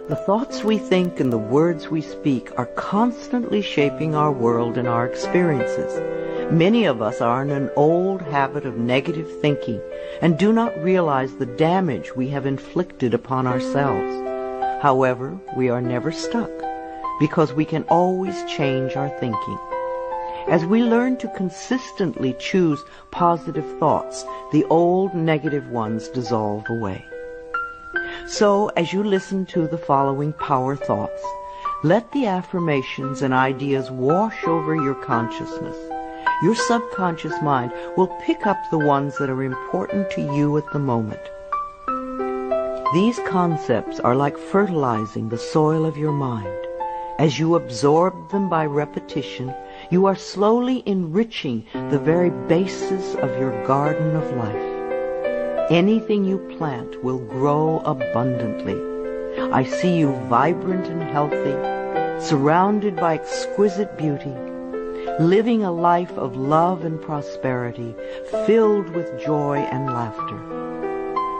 The thoughts we think and the words we speak are constantly shaping our world and our experiences. Many of us are in an old habit of negative thinking and do not realize the damage we have inflicted upon ourselves. However, we are never stuck because we can always change our thinking. As we learn to consistently choose positive thoughts, the old negative ones dissolve away. So, as you listen to the following power thoughts, let the affirmations and ideas wash over your consciousness. Your subconscious mind will pick up the ones that are important to you at the moment. These concepts are like fertilizing the soil of your mind. As you absorb them by repetition, you are slowly enriching the very basis of your garden of life. Anything you plant will grow abundantly. I see you vibrant and healthy, surrounded by exquisite beauty, living a life of love and prosperity, filled with joy and laughter.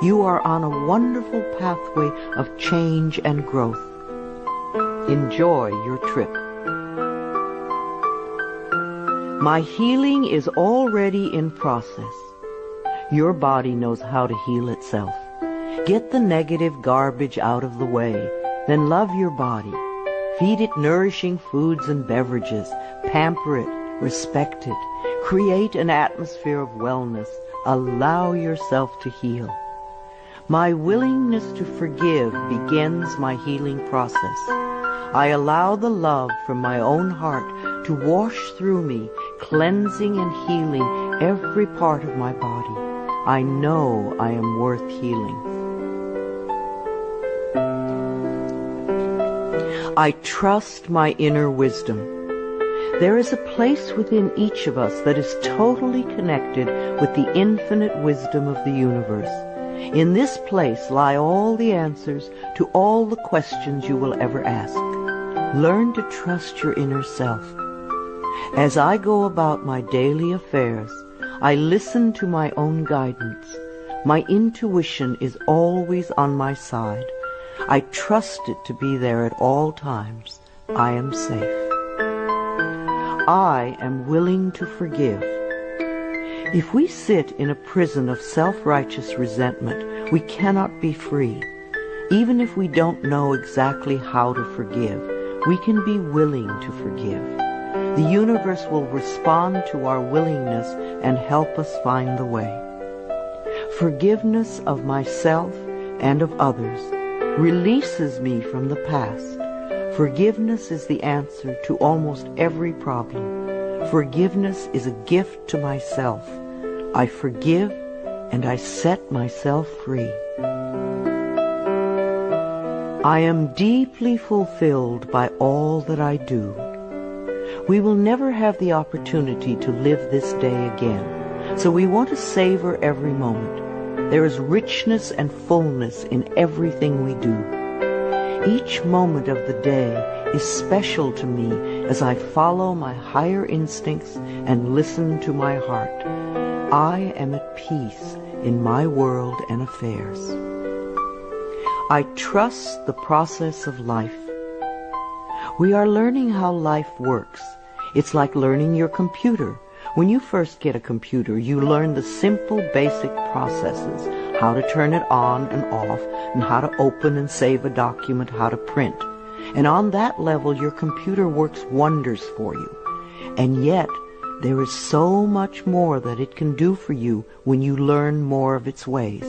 You are on a wonderful pathway of change and growth. Enjoy your trip. My healing is already in process. Your body knows how to heal itself. Get the negative garbage out of the way, then love your body. Feed it nourishing foods and beverages. Pamper it, respect it. Create an atmosphere of wellness. Allow yourself to heal. My willingness to forgive begins my healing process. I allow the love from my own heart to wash through me, cleansing and healing every part of my body. I know I am worth healing. I trust my inner wisdom. There is a place within each of us that is totally connected with the infinite wisdom of the universe. In this place lie all the answers to all the questions you will ever ask. Learn to trust your inner self. As I go about my daily affairs, I listen to my own guidance. My intuition is always on my side. I trust it to be there at all times. I am safe. I am willing to forgive. If we sit in a prison of self-righteous resentment, we cannot be free. Even if we don't know exactly how to forgive, we can be willing to forgive. The universe will respond to our willingness and help us find the way. Forgiveness of myself and of others releases me from the past. Forgiveness is the answer to almost every problem. Forgiveness is a gift to myself. I forgive and I set myself free. I am deeply fulfilled by all that I do. We will never have the opportunity to live this day again, so we want to savor every moment. There is richness and fullness in everything we do. Each moment of the day is special to me as I follow my higher instincts and listen to my heart. I am at peace in my world and affairs. I trust the process of life. We are learning how life works. It's like learning your computer. When you first get a computer, you learn the simple, basic processes, how to turn it on and off, and how to open and save a document, how to print. And on that level, your computer works wonders for you. And yet, there is so much more that it can do for you when you learn more of its ways.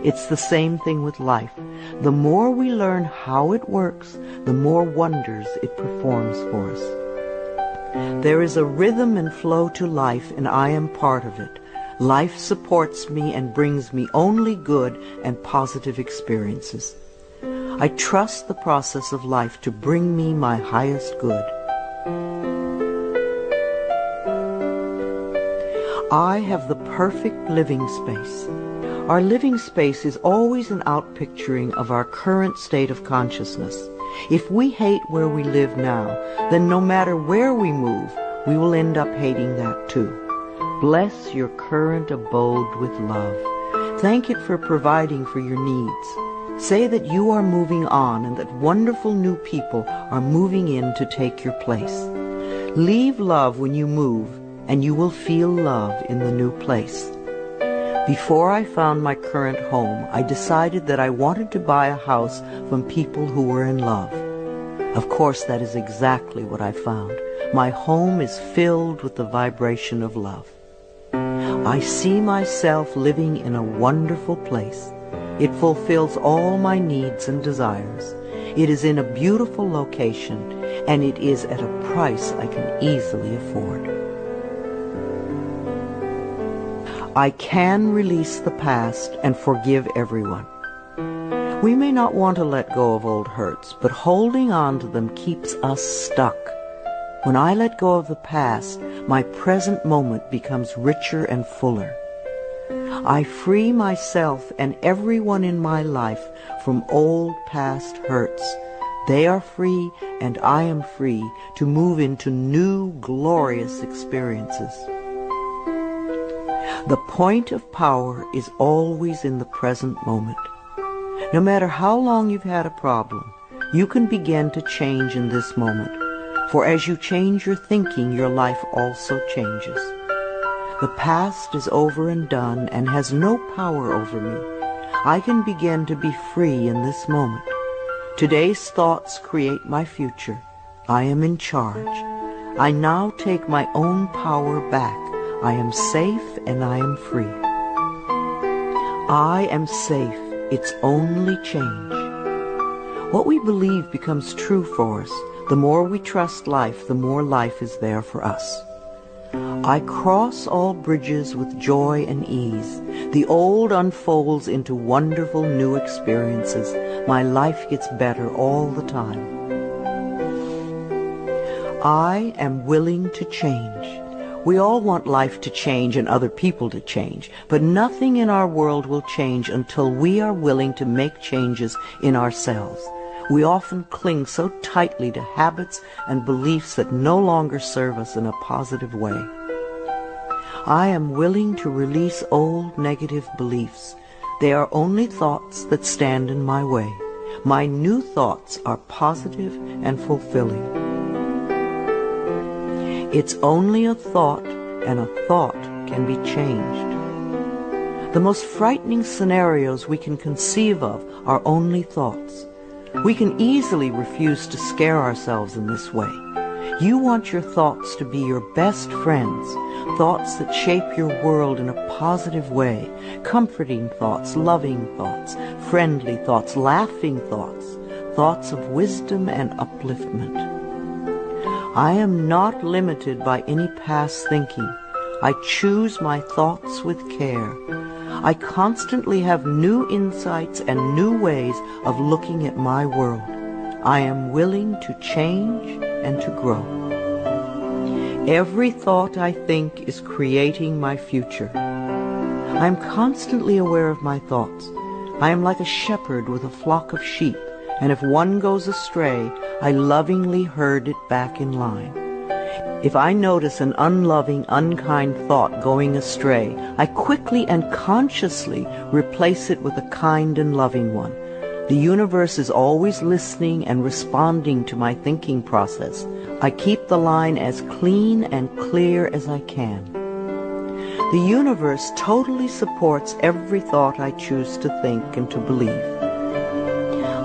It's the same thing with life. The more we learn how it works, the more wonders it performs for us. There is a rhythm and flow to life, and I am part of it. Life supports me and brings me only good and positive experiences. I trust the process of life to bring me my highest good. I have the perfect living space. Our living space is always an outpicturing of our current state of consciousness. If we hate where we live now, then no matter where we move, we will end up hating that too. Bless your current abode with love. Thank it for providing for your needs. Say that you are moving on and that wonderful new people are moving in to take your place. Leave love when you move, and you will feel love in the new place. Before I found my current home, I decided that I wanted to buy a house from people who were in love. Of course, that is exactly what I found. My home is filled with the vibration of love. I see myself living in a wonderful place. It fulfills all my needs and desires. It is in a beautiful location, and it is at a price I can easily afford. I can release the past and forgive everyone. We may not want to let go of old hurts, but holding on to them keeps us stuck. When I let go of the past, my present moment becomes richer and fuller. I free myself and everyone in my life from old past hurts. They are free, and I am free to move into new, glorious experiences. The point of power is always in the present moment. No matter how long you've had a problem, you can begin to change in this moment. For as you change your thinking, your life also changes. The past is over and done and has no power over me. I can begin to be free in this moment. Today's thoughts create my future. I am in charge. I now take my own power back. I am safe and I am free. I am safe. It's only change. What we believe becomes true for us. The more we trust life, the more life is there for us. I cross all bridges with joy and ease. The old unfolds into wonderful new experiences. My life gets better all the time. I am willing to change. We all want life to change and other people to change, but nothing in our world will change until we are willing to make changes in ourselves. We often cling so tightly to habits and beliefs that no longer serve us in a positive way. I am willing to release old negative beliefs. They are only thoughts that stand in my way. My new thoughts are positive and fulfilling. It's only a thought, and a thought can be changed. The most frightening scenarios we can conceive of are only thoughts. We can easily refuse to scare ourselves in this way. You want your thoughts to be your best friends, thoughts that shape your world in a positive way, comforting thoughts, loving thoughts, friendly thoughts, laughing thoughts, thoughts of wisdom and upliftment. I am not limited by any past thinking. I choose my thoughts with care. I constantly have new insights and new ways of looking at my world. I am willing to change and to grow. Every thought I think is creating my future. I am constantly aware of my thoughts. I am like a shepherd with a flock of sheep, and if one goes astray, I lovingly herd it back in line. If I notice an unloving, unkind thought going astray, I quickly and consciously replace it with a kind and loving one. The universe is always listening and responding to my thinking process. I keep the line as clean and clear as I can. The universe totally supports every thought I choose to think and to believe.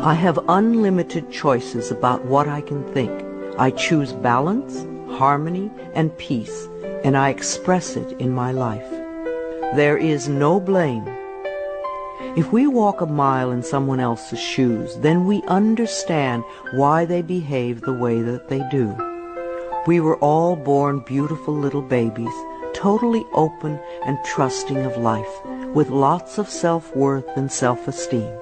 I have unlimited choices about what I can think. I choose balance, harmony, and peace, and I express it in my life. There is no blame. If we walk a mile in someone else's shoes, then we understand why they behave the way that they do. We were all born beautiful little babies, totally open and trusting of life, with lots of self-worth and self-esteem.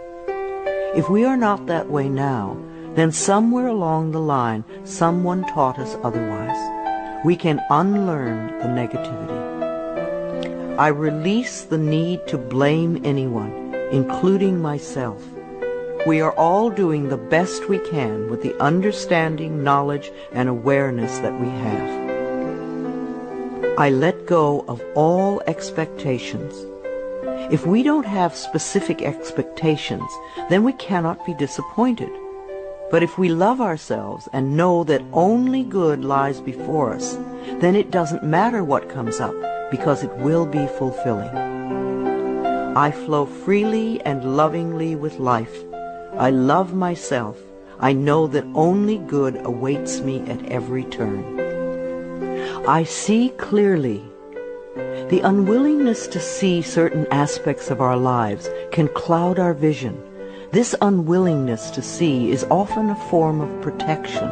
If we are not that way now, then somewhere along the line, someone taught us otherwise. We can unlearn the negativity. I release the need to blame anyone, including myself. We are all doing the best we can with the understanding, knowledge, and awareness that we have. I let go of all expectations. If we don't have specific expectations, then we cannot be disappointed. But if we love ourselves and know that only good lies before us, then it doesn't matter what comes up, because it will be fulfilling. I flow freely and lovingly with life. I love myself. I know that only good awaits me at every turn. I see clearly. The unwillingness to see certain aspects of our lives can cloud our vision. This unwillingness to see is often a form of protection.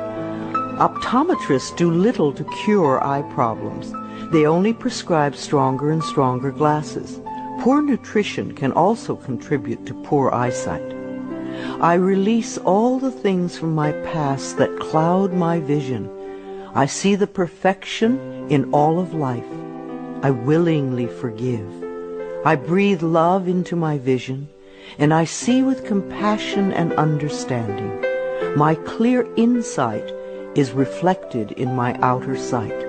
Optometrists do little to cure eye problems. They only prescribe stronger and stronger glasses. Poor nutrition can also contribute to poor eyesight. I release all the things from my past that cloud my vision. I see the perfection in all of life. I willingly forgive. I breathe love into my vision, and I see with compassion and understanding. My clear insight is reflected in my outer sight.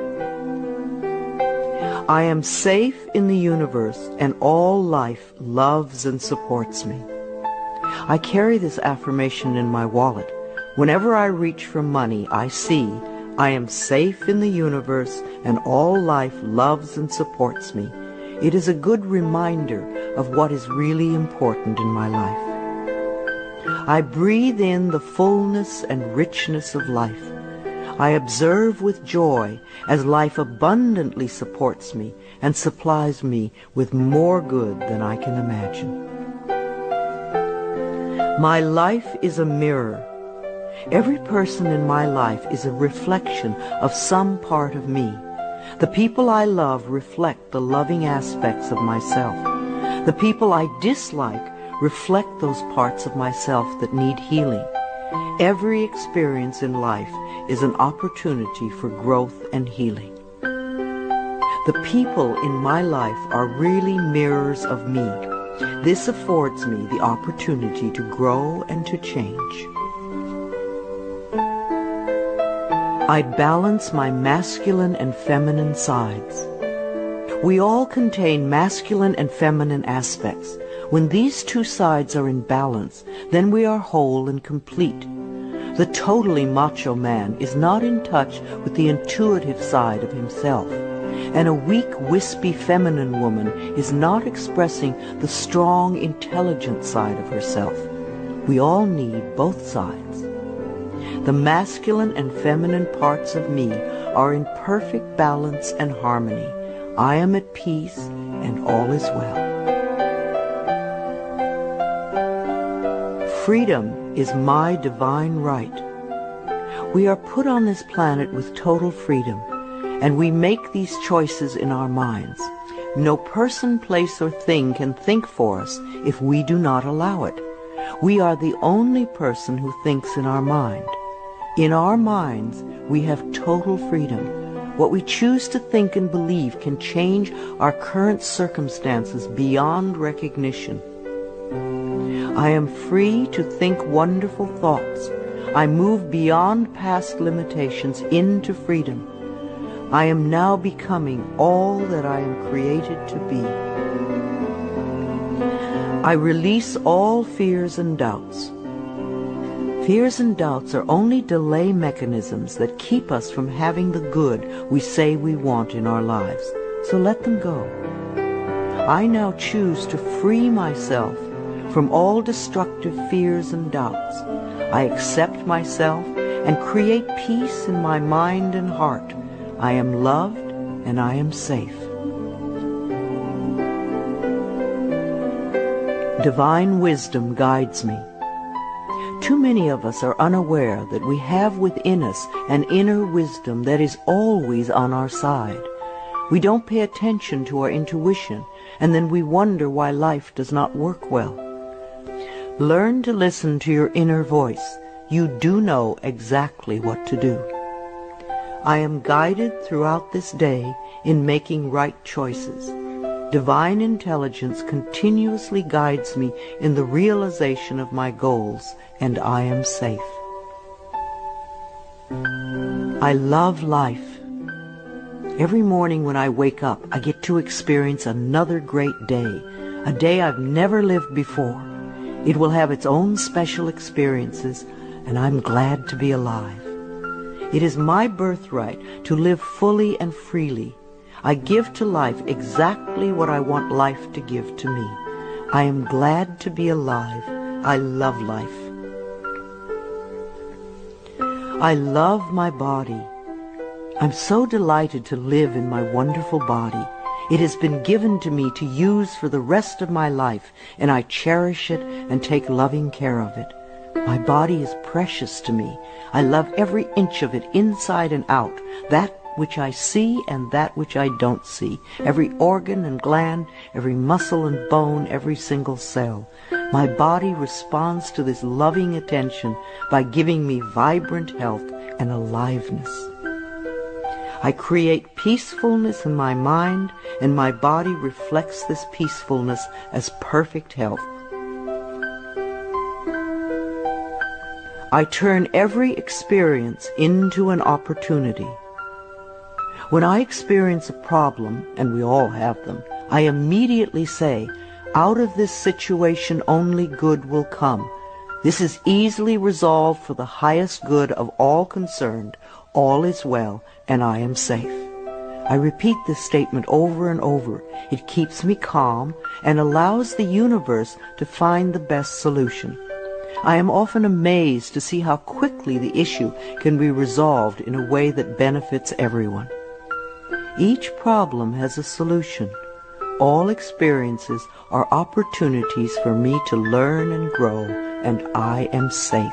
I am safe in the universe, and all life loves and supports me. I carry this affirmation in my wallet. Whenever I reach for money, I see I am safe in the universe, and all life loves and supports me. It is a good reminder of what is really important in my life. I breathe in the fullness and richness of life. I observe with joy as life abundantly supports me and supplies me with more good than I can imagine. My life is a mirror. Every person in my life is a reflection of some part of me. The people I love reflect the loving aspects of myself. The people I dislike reflect those parts of myself that need healing. Every experience in life is an opportunity for growth and healing. The people in my life are really mirrors of me. This affords me the opportunity to grow and to change. I balance my masculine and feminine sides. We all contain masculine and feminine aspects. When these two sides are in balance, then we are whole and complete. The totally macho man is not in touch with the intuitive side of himself, and a weak, wispy feminine woman is not expressing the strong, intelligent side of herself. We all need both sides. The masculine and feminine parts of me are in perfect balance and harmony. I am at peace, and all is well. Freedom is my divine right. We are put on this planet with total freedom, and we make these choices in our minds. No person, place, or thing can think for us if we do not allow it. We are the only person who thinks in our mind. In our minds, we have total freedom. What we choose to think and believe can change our current circumstances beyond recognition. I am free to think wonderful thoughts. I move beyond past limitations into freedom. I am now becoming all that I am created to be. I release all fears and doubts. Fears and doubts are only delay mechanisms that keep us from having the good we say we want in our lives. So let them go. I now choose to free myself from all destructive fears and doubts. I accept myself and create peace in my mind and heart. I am loved and I am safe. Divine wisdom guides me. Too many of us are unaware that we have within us an inner wisdom that is always on our side. We don't pay attention to our intuition, and then we wonder why life does not work well. Learn to listen to your inner voice. You do know exactly what to do. I am guided throughout this day in making right choices. Divine intelligence continuously guides me in the realization of my goals, and I am safe. I love life. Every morning when I wake up, I get to experience another great day, a day I've never lived before. It will have its own special experiences, and I'm glad to be alive. It is my birthright to live fully and freely. I give to life exactly what I want life to give to me. I am glad to be alive. I love life. I love my body. I'm so delighted to live in my wonderful body. It has been given to me to use for the rest of my life, and I cherish it and take loving care of it. My body is precious to me. I love every inch of it, inside and out, that which I see and that which I don't see, every organ and gland, every muscle and bone, every single cell. My body responds to this loving attention by giving me vibrant health and aliveness. I create peacefulness in my mind, and my body reflects this peacefulness as perfect health. I turn every experience into an opportunity. When I experience a problem, and we all have them, I immediately say, out of this situation only good will come. This is easily resolved for the highest good of all concerned. All is well, and I am safe. I repeat this statement over and over. It keeps me calm and allows the universe to find the best solution. I am often amazed to see how quickly the issue can be resolved in a way that benefits everyone. Each problem has a solution. All experiences are opportunities for me to learn and grow, and I am safe.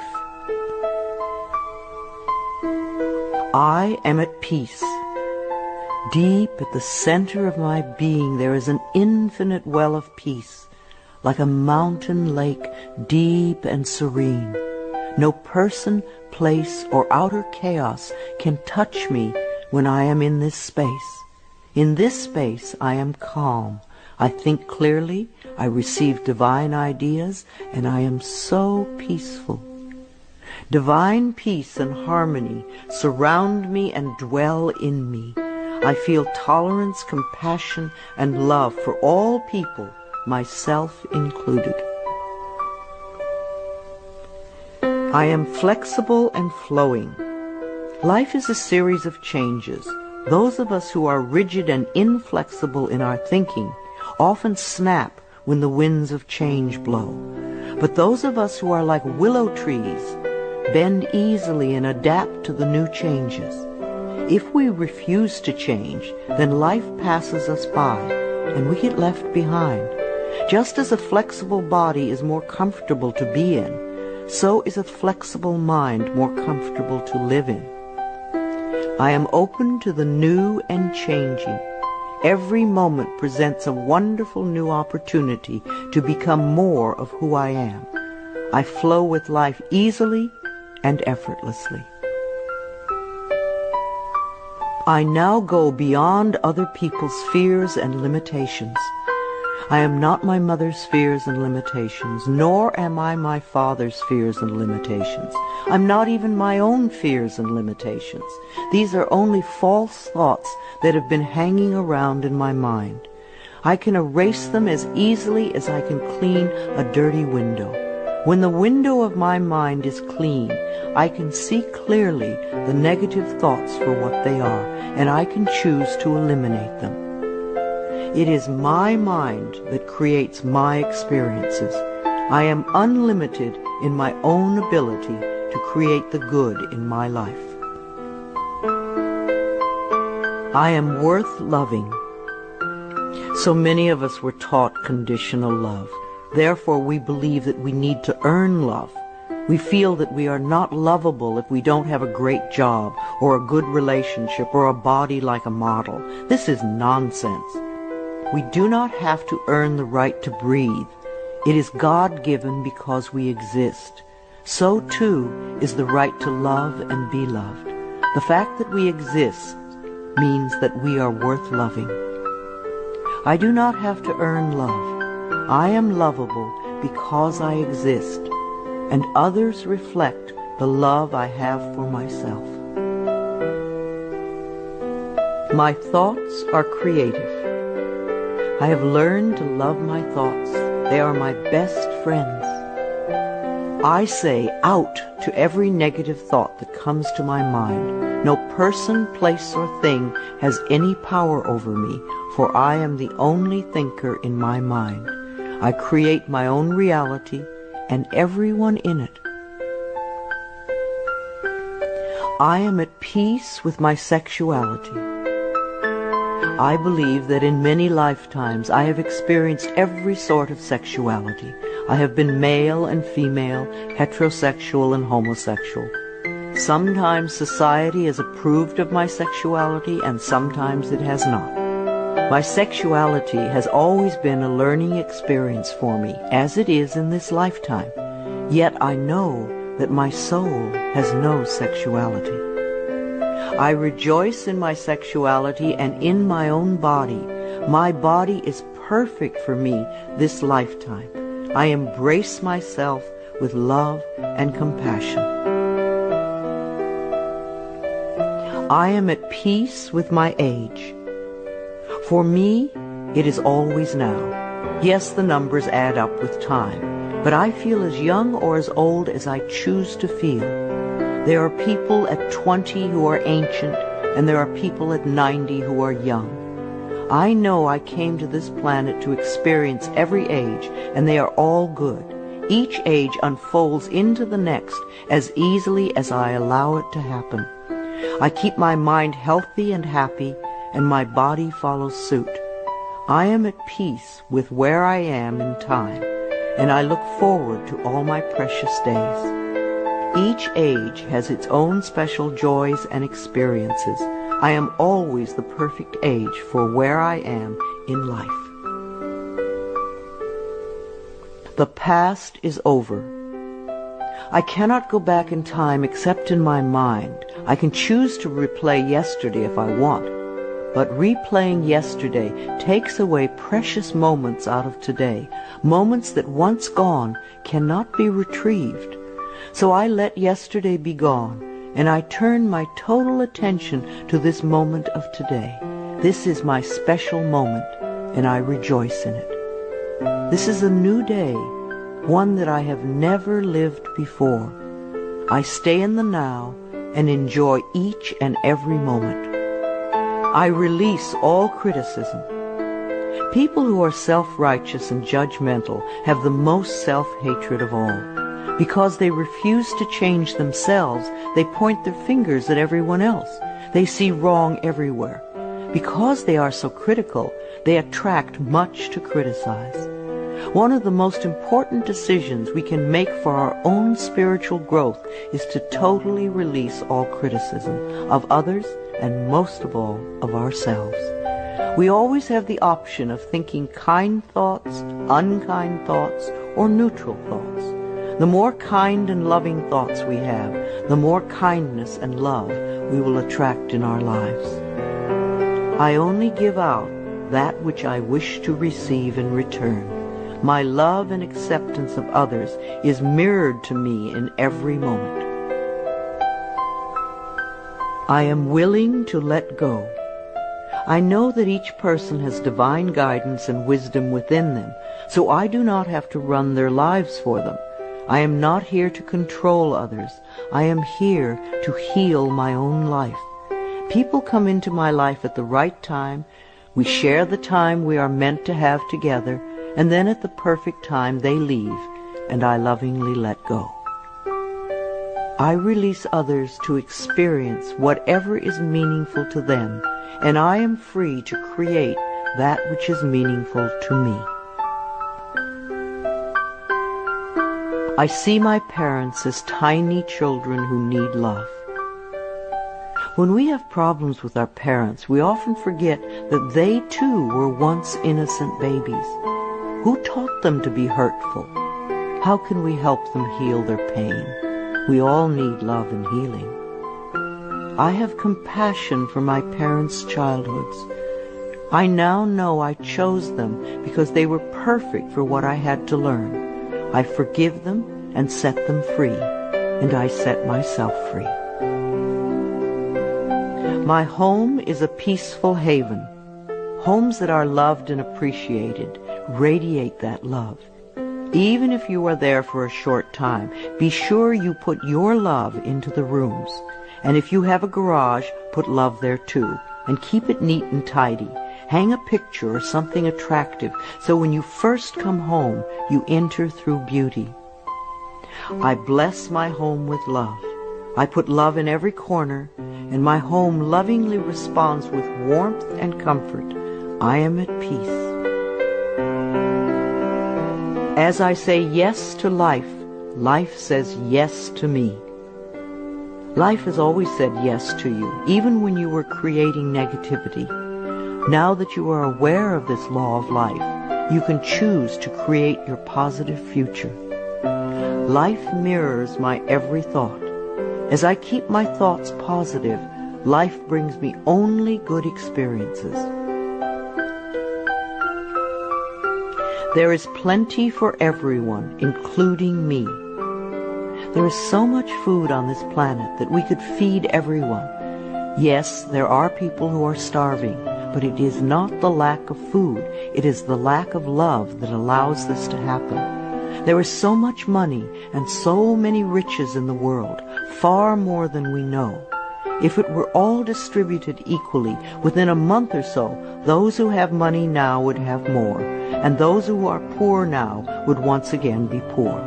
I am at peace. Deep at the center of my being there is an infinite well of peace, like a mountain lake, deep and serene. No person, place, or outer chaos can touch me when I am in this space. In this space I am calm. I think clearly, I receive divine ideas, and I am so peaceful. Divine peace and harmony surround me and dwell in me. I feel tolerance, compassion, and love for all people, myself included. I am flexible and flowing. Life is a series of changes. Those of us who are rigid and inflexible in our thinking often snap when the winds of change blow. But those of us who are like willow trees bend easily and adapt to the new changes. If we refuse to change, then life passes us by and we get left behind. Just as a flexible body is more comfortable to be in, so is a flexible mind more comfortable to live in. I am open to the new and changing. Every moment presents a wonderful new opportunity to become more of who I am. I flow with life easily and effortlessly. I now go beyond other people's fears and limitations. I am not my mother's fears and limitations, nor am I my father's fears and limitations. I'm not even my own fears and limitations. These are only false thoughts that have been hanging around in my mind. I can erase them as easily as I can clean a dirty window. When the window of my mind is clean, I can see clearly the negative thoughts for what they are, and I can choose to eliminate them. It is my mind that creates my experiences. I am unlimited in my own ability to create the good in my life. I am worth loving. So many of us were taught conditional love. Therefore, we believe that we need to earn love. We feel that we are not lovable if we don't have a great job or a good relationship or a body like a model. This is nonsense. We do not have to earn the right to breathe. It is God-given because we exist. So, too, is the right to love and be loved. The fact that we exist means that we are worth loving. I do not have to earn love. I am lovable because I exist, and others reflect the love I have for myself. My thoughts are creative. I have learned to love my thoughts. They are my best friends. I say out to every negative thought that comes to my mind. No person, place, or thing has any power over me, for I am the only thinker in my mind. I create my own reality and everyone in it. I am at peace with my sexuality. I believe that in many lifetimes I have experienced every sort of sexuality. I have been male and female, heterosexual and homosexual. Sometimes society has approved of my sexuality and sometimes it has not. My sexuality has always been a learning experience for me, as it is in this lifetime. Yet I know that my soul has no sexuality. I rejoice in my sexuality and in my own body. My body is perfect for me this lifetime. I embrace myself with love and compassion. I am at peace with my age. For me, it is always now. Yes, the numbers add up with time, but I feel as young or as old as I choose to feel. There are people at 20 who are ancient, and there are people at 90 who are young. I know I came to this planet to experience every age, and they are all good. Each age unfolds into the next as easily as I allow it to happen. I keep my mind healthy and happy, and my body follows suit. I am at peace with where I am in time, and I look forward to all my precious days. Each age has its own special joys and experiences. I am always the perfect age for where I am in life. The past is over. I cannot go back in time except in my mind. I can choose to replay yesterday if I want. But replaying yesterday takes away precious moments out of today, moments that once gone cannot be retrieved. So I let yesterday be gone, and I turn my total attention to this moment of today. This is my special moment, and I rejoice in it. This is a new day, one that I have never lived before. I stay in the now and enjoy each and every moment. I release all criticism. People who are self-righteous and judgmental have the most self-hatred of all. Because they refuse to change themselves, they point their fingers at everyone else. They see wrong everywhere. Because they are so critical, they attract much to criticize. One of the most important decisions we can make for our own spiritual growth is to totally release all criticism of others and most of all of ourselves. We always have the option of thinking kind thoughts, unkind thoughts, or neutral thoughts. The more kind and loving thoughts we have, the more kindness and love we will attract in our lives. I only give out that which I wish to receive in return. My love and acceptance of others is mirrored to me in every moment. I am willing to let go. I know that each person has divine guidance and wisdom within them, so I do not have to run their lives for them. I am not here to control others. I am here to heal my own life. People come into my life at the right time. We share the time we are meant to have together, and then at the perfect time they leave, and I lovingly let go. I release others to experience whatever is meaningful to them, and I am free to create that which is meaningful to me. I see my parents as tiny children who need love. When we have problems with our parents, we often forget that they too were once innocent babies. Who taught them to be hurtful? How can we help them heal their pain? We all need love and healing. I have compassion for my parents' childhoods. I now know I chose them because they were perfect for what I had to learn. I forgive them and set them free, and I set myself free. My home is a peaceful haven. Homes that are loved and appreciated radiate that love. Even if you are there for a short time, be sure you put your love into the rooms. And if you have a garage, put love there too. And keep it neat and tidy. Hang a picture or something attractive so when you first come home, you enter through beauty. I bless my home with love. I put love in every corner, and my home lovingly responds with warmth and comfort. I am at peace. As I say yes to life, life says yes to me. Life has always said yes to you, even when you were creating negativity. Now that you are aware of this law of life, you can choose to create your positive future. Life mirrors my every thought. As I keep my thoughts positive, life brings me only good experiences. There is plenty for everyone, including me. There is so much food on this planet that we could feed everyone. Yes, there are people who are starving, but it is not the lack of food, it is the lack of love that allows this to happen. There is so much money and so many riches in the world, far more than we know. If it were all distributed equally, within a month or so, those who have money now would have more, and those who are poor now would once again be poor.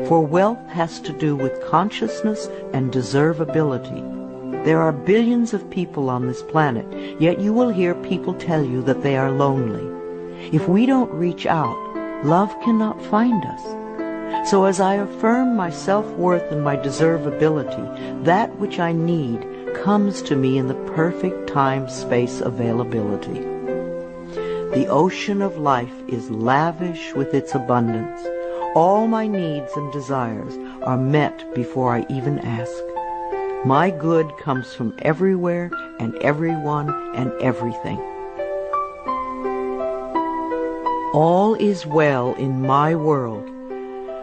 For wealth has to do with consciousness and deservability. There are billions of people on this planet, yet you will hear people tell you that they are lonely. If we don't reach out, love cannot find us. So as I affirm my self-worth and my deservability, that which I need comes to me in the perfect time-space availability. The ocean of life is lavish with its abundance. All my needs and desires are met before I even ask. My good comes from everywhere and everyone and everything. All is well in my world.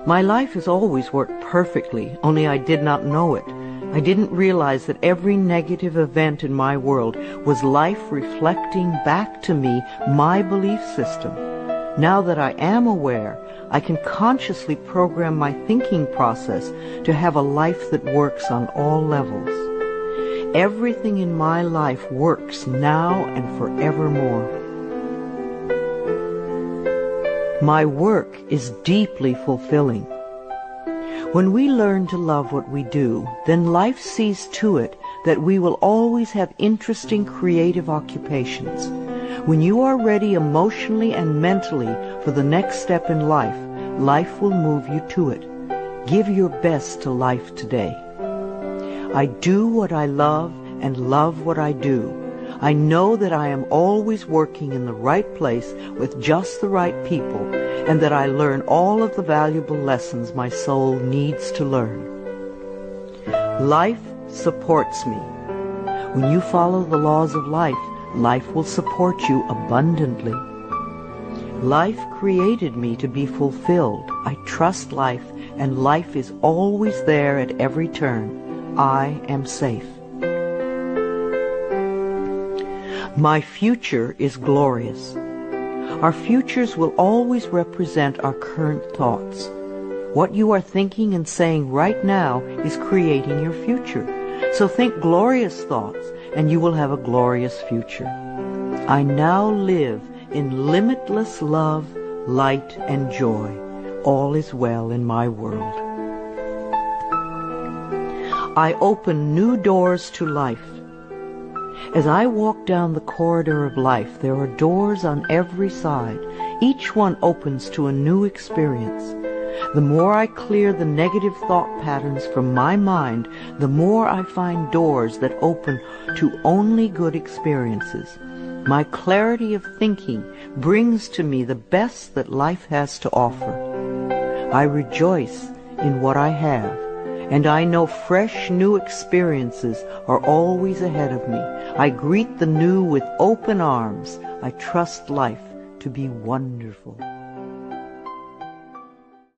My life has always worked perfectly, only I did not know it. I didn't realize that every negative event in my world was life reflecting back to me my belief system. Now that I am aware, I can consciously program my thinking process to have a life that works on all levels. Everything in my life works now and forevermore. My work is deeply fulfilling. When we learn to love what we do, then life sees to it that we will always have interesting creative occupations. When you are ready emotionally and mentally for the next step in life, life will move you to it. Give your best to life today. I do what I love and love what I do. I know that I am always working in the right place with just the right people, and that I learn all of the valuable lessons my soul needs to learn. Life supports me. When you follow the laws of life, life will support you abundantly. Life created me to be fulfilled. I trust life, and life is always there at every turn. I am safe. My future is glorious. Our futures will always represent our current thoughts. What you are thinking and saying right now is creating your future. So think glorious thoughts, and you will have a glorious future. I now live in limitless love, light, and joy. All is well in my world. I open new doors to life. As I walk down the corridor of life, there are doors on every side. Each one opens to a new experience. The more I clear the negative thought patterns from my mind, the more I find doors that open to only good experiences. My clarity of thinking brings to me the best that life has to offer. I rejoice in what I have, and I know fresh new experiences are always ahead of me. I greet the new with open arms. I trust life to be wonderful.